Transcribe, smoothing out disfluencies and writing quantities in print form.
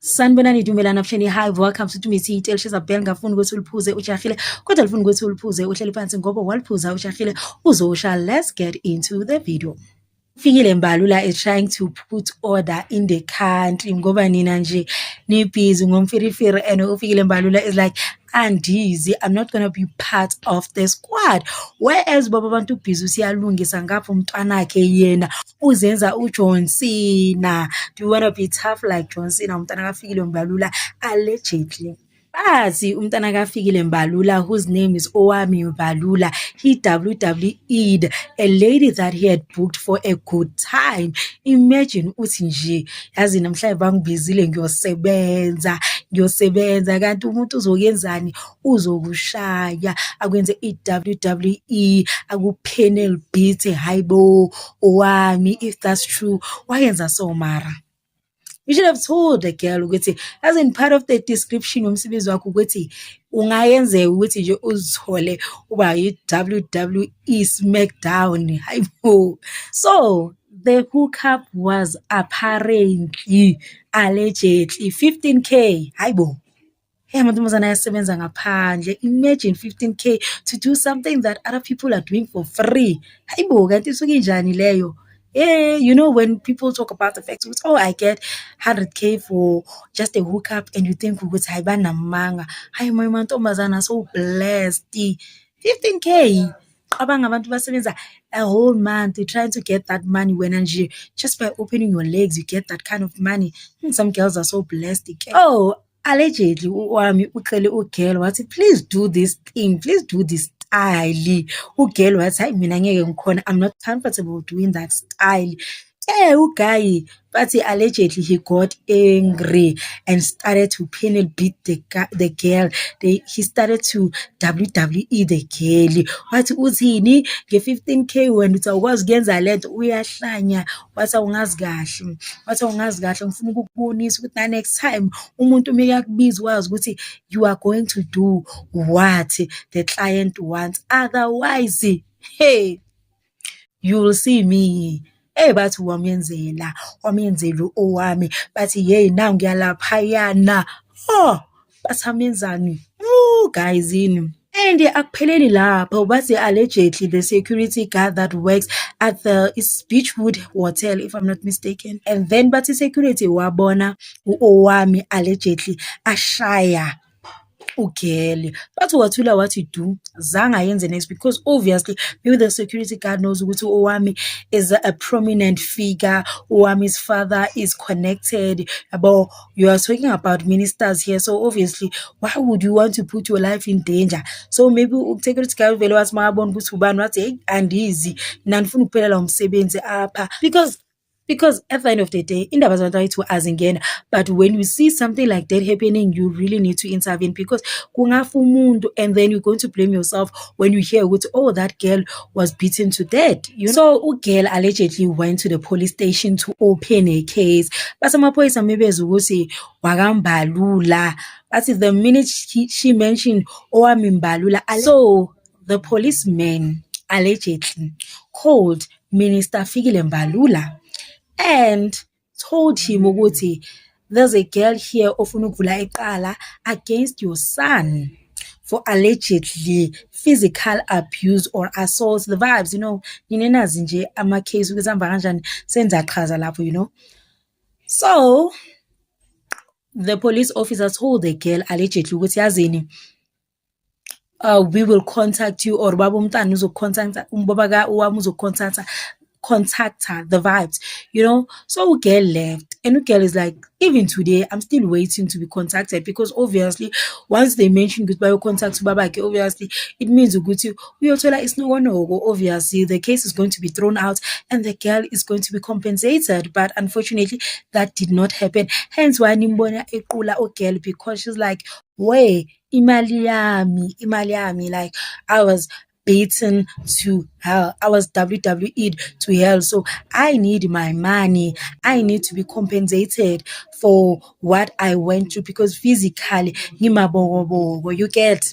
Sanibonani Dumelani Abusheni. Hi, welcome to Tumisi Tale Shizabel ngafuni ukuthi uliphuze ujahile kodwa alifuni ukuthi uliphuze uhleli phansi ngoba waliphuza ujahile uzosha. Let's get into the video. Fikile Mbalula is trying to put order in the country ngoba nina nje ni busy ngomfirifiri and uFikile Mbalula is like Andizi, I'm not gonna be part of the squad. Whereas baba bantu busy siyalungisa ngapha umntwana wakhe yena uzenza uJohn Cena. Do you wanna be tough like John Cena? Umntwana kaFikile Mbalula allegedly. Bazi umntana kaFikile Mbalula, whose name is Owami Mbalula, he WWE'd a lady that he had booked for a good time. Imagine uthi nje yazi namhlanje bangibizile ngiyosebenza kanti umuntu uzokenzani, uzokushaya akwenze iWWE akupanel beat. Hayibo Owami, if that's true wayenza so mara. You should have told the girl ukuthi as in part of the description yomsebenzi wakho ukuthi ungayenzeka ukuthi nje uzithole uba yi-WWE SmackDown. Hayibo. So the hookup was apparently allegedly 15k. Hayibo. Hey, amantombazana ayasebenza ngaphandle. Imagine 15k to do something that other people are doing for free. Hayibo, kanti isuke njani leyo? Yeah, you know, when people talk about the fact, oh, I get 100k for just a hookup, and you think ukuthi hayibana manga. Hayi mantombazana so blessed. 15k. Qabanga abantu basebenza a whole month trying to get that money when nje just by opening your legs you get that kind of money. Some girls are so blessed. Oh, allegedly uWami ucele ugirl wathi please do this thing, please do this style. Ugirl wathi hayi mina ngeke ngikhona, I'm not comfortable doing that style. Uguy, but allegedly he got angry and started to panel beat the girl. He started to WWE the girl. Wathi uthini nge-15k wena uthi awukwazi kuyenza lento uyahlanya. Wathi awungazi kahle ngifuna ukukubonisa ukuthi next time umuntu mekakubiza wazi ukuthi you are going to do what the client wants, otherwise hey you will see me. Bathi wamyenzela Owami bathi hey now ngiyalaphayana. Bathi amenzani guys ini. And akupheleli lapho bathi allegedly the security guard that works at the Beachwood Hotel, if I'm not mistaken, and then bathi security wabona uOwami allegedly ashaya ugirl. But wathula what you do zanga yenze next because obviously maybe the security guard knows ukuthi Owami is a prominent figure. Owami's father is connected. About you are talking about ministers here, so obviously why would you want to put your life in danger? So maybe security guard vele wathi makabona ukuthi ubani wathi hey andizi nanifuna ukuphelela umsebenzi apha because at the end of the day indaba zabantu azingena, but when you see something like that happening you really need to intervene because kungafa umuntu and then you're going to blame yourself when you hear ukuthi oh that girl was beaten to death, you know? So ugirl allegedly went to the police station to open a case, but amaphoyisa mebeza ukuthi wakambalula, but the minute she mentioned Owami Mbalula, so the policeman allegedly called Minister Fikile Mbalula and told him ukuthi there's a girl here ofuna ukuvula iqala against your son for allegedly physical abuse or assault. The vibes, you know, ninenazi nje ama case ukuthi hamba kanjani senza chaza lapho, you know. So the police officer told the girl allegedly ukuthi yazini we will contact you, or baba umntana uzocontact umbaba ka Owami uzocontact her, the vibes, you know. So girl left and girl is like, even today I'm still waiting to be contacted because obviously once they mention goodbye contact to baba, obviously it means ukuthi uyothola isinokono. Obviously the case is going to be thrown out and the girl is going to be compensated, but unfortunately that did not happen. Hence why nimbona equla girl, because she's like, way imali yami, like I was beaten to hell, I was WWE'd to hell, so I need my money, I need to be compensated for what I went through because physically ngimabogobogo, you get.